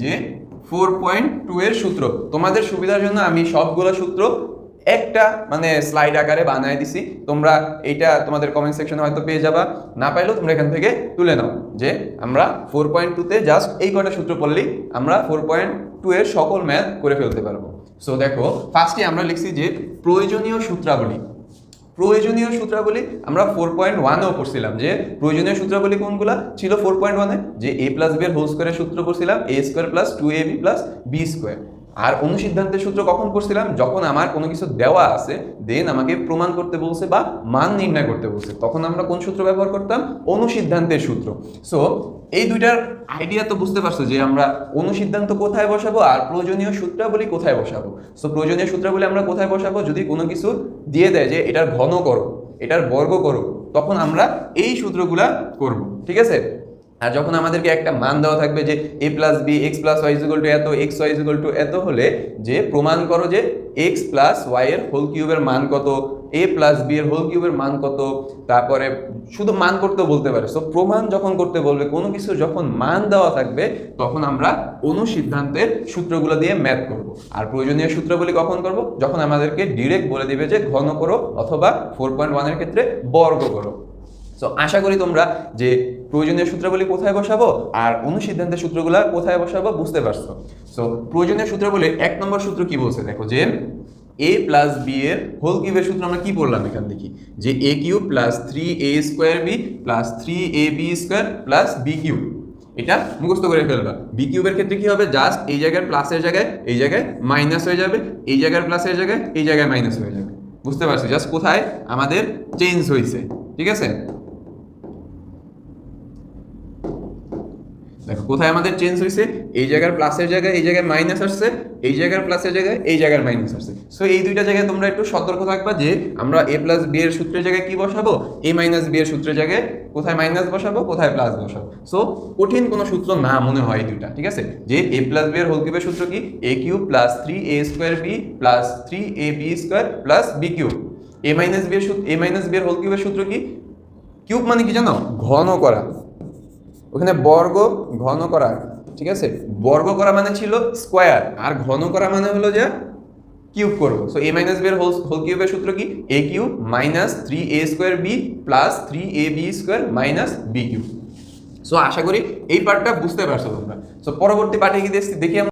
যে 4.2 এর সূত্র। তোমাদের সুবিধার জন্য আমি সবগুলো সূত্র একটা মানে স্লাইড আকারে বানায় দিছি, তোমরা এইটা তোমাদের কমেন্ট সেকশনে হয়তো পেয়ে যাবা, না পাইলেও তোমরা এখান থেকে তুলে নাও যে আমরা 4.2 তে জাস্ট এই কটা সূত্র পড়লেই আমরা 4.2 এর সকল ম্যাথ করে ফেলতে পারবো। সো দেখো ফার্স্টে আমরা লিখছি যে প্রয়োজনীয় সূত্রাবলী। প্রয়োজনীয় সূত্রাবলী আমরা 4.1এও পড়ছিলাম যে প্রয়োজনীয় সূত্রাবলী কোনগুলা ছিল 4.1-এ, যে a প্লাস b এর হোল স্কয়ারের সূত্র পড়ছিলাম a square plus 2ab plus b square. আর অনুসিদ্ধান্তের সূত্র কখন পড়ছিলাম, যখন আমার কোনো কিছু দেওয়া আছে দেন আমাকে প্রমাণ করতে বলছে বা মান নির্ণয় করতে বলছে, তখন আমরা কোন সূত্র ব্যবহার করতাম, অনুসিদ্ধান্তের সূত্র। সো এই দুইটার আইডিয়া তো বুঝতে পারছো যে আমরা অনুসিদ্ধান্ত কোথায় বসাবো আর প্রয়োজনীয় সূত্রাবলী কোথায় বসাবো। সো প্রয়োজনীয় সূত্রাবলী আমরা কোথায় বসাবো, যদি কোনো কিছু দিয়ে দেয় যে এটার ঘন করো, এটার বর্গ করো, তখন আমরা এই সূত্রগুলা করব, ঠিক আছে। আর যখন আমাদেরকে একটা মান দেওয়া থাকবে যে a plus B X plus Y equal to এত, এক্স ওয়াই ইকুয়াল টু এত হলে যে প্রমাণ করো যে এক্স প্লাস ওয়াই এর হোল কিউবের মান কত, a প্লাস বি এর হোল কিউবের মান কত, তারপরে শুধু মান করতেও বলতে পারে। সো প্রমাণ যখন করতে বলবে, কোনো কিছু যখন মান দেওয়া থাকবে, তখন আমরা অনুসিদ্ধান্তের সূত্রগুলো দিয়ে ম্যাথ করব। আর প্রয়োজনীয় সূত্রগুলি কখন করব, যখন আমাদেরকে ডিরেক্ট বলে দিবে যে ঘন করো অথবা 4.1 এর ক্ষেত্রে বর্গ করো। সো আশা করি তোমরা যে প্রয়োজনীয় সূত্রাবলী কোথায় বসাবো আর অনুসিদ্ধান্তের সূত্রগুলো কোথায় বসাবো বুঝতে পারছো। সো প্রয়োজনীয় সূত্রাবলীর 1 নম্বর সূত্র কি বলছে দেখো, যে a প্লাস বি এর হোল কিউবের সূত্র আমরা কি পড়লাম এখান দেখি, যে a cube plus 3a square B plus 3ab square plus B cube. এটা মুখস্থ করে ফেলবা। বি কিউবের ক্ষেত্রে কি হবে, জাস্ট এই জায়গায় প্লাসের জায়গায় এই জায়গায় মাইনাস হয়ে যাবে, এই জায়গায় প্লাসের জায়গায় এই জায়গায় মাইনাস হয়ে যাবে। বুঝতে পারছি জাস্ট কোথায় আমাদের চেঞ্জ হয়েছে, ঠিক আছে। দেখো কোথায় আমাদের চেঞ্জ হয়েছে, এই জায়গার প্লাসের জায়গায় এই জায়গায় মাইনাস আসছে, এই জায়গার প্লাসের জায়গায় এই জায়গার মাইনাস আসছে। সো এই দুইটা জায়গায় তোমরা একটু সতর্ক থাকবা যে আমরা a প্লাস বি এর সূত্রের জায়গায় কি বসাবো, a মাইনাস বি এর সূত্রের জায়গায় কোথায় মাইনাস বসাবো, কোথায় প্লাস বসাবো। সো কঠিন কোনো সূত্র না মনে হয় এই দুইটা, ঠিক আছে। যে a প্লাস বি এর হোল কিউবের সূত্র কি, a cube plus 3a square B plus 3ab square plus B cube. a minus B এর সূত্র, a মাইনাস বি এর হোল কিউবের সূত্র কি, কিউব মানে কি জানো, ঘন করা, ওখানে বর্গ ঘন করা, ঠিক আছে। বর্গ করা মানে ছিল স্কোয়ার, আর ঘন করা মানে হলো যে কিউব করবো। সো a মাইনাস বি এর হোল কিউবের সূত্র কি, a cube minus 3a square B plus 3ab square minus B cube. So আশা করি এই পার্টটা বুঝতে পারছো তোমরা। সো পরবর্তী পার্টে কি দেখি আমরা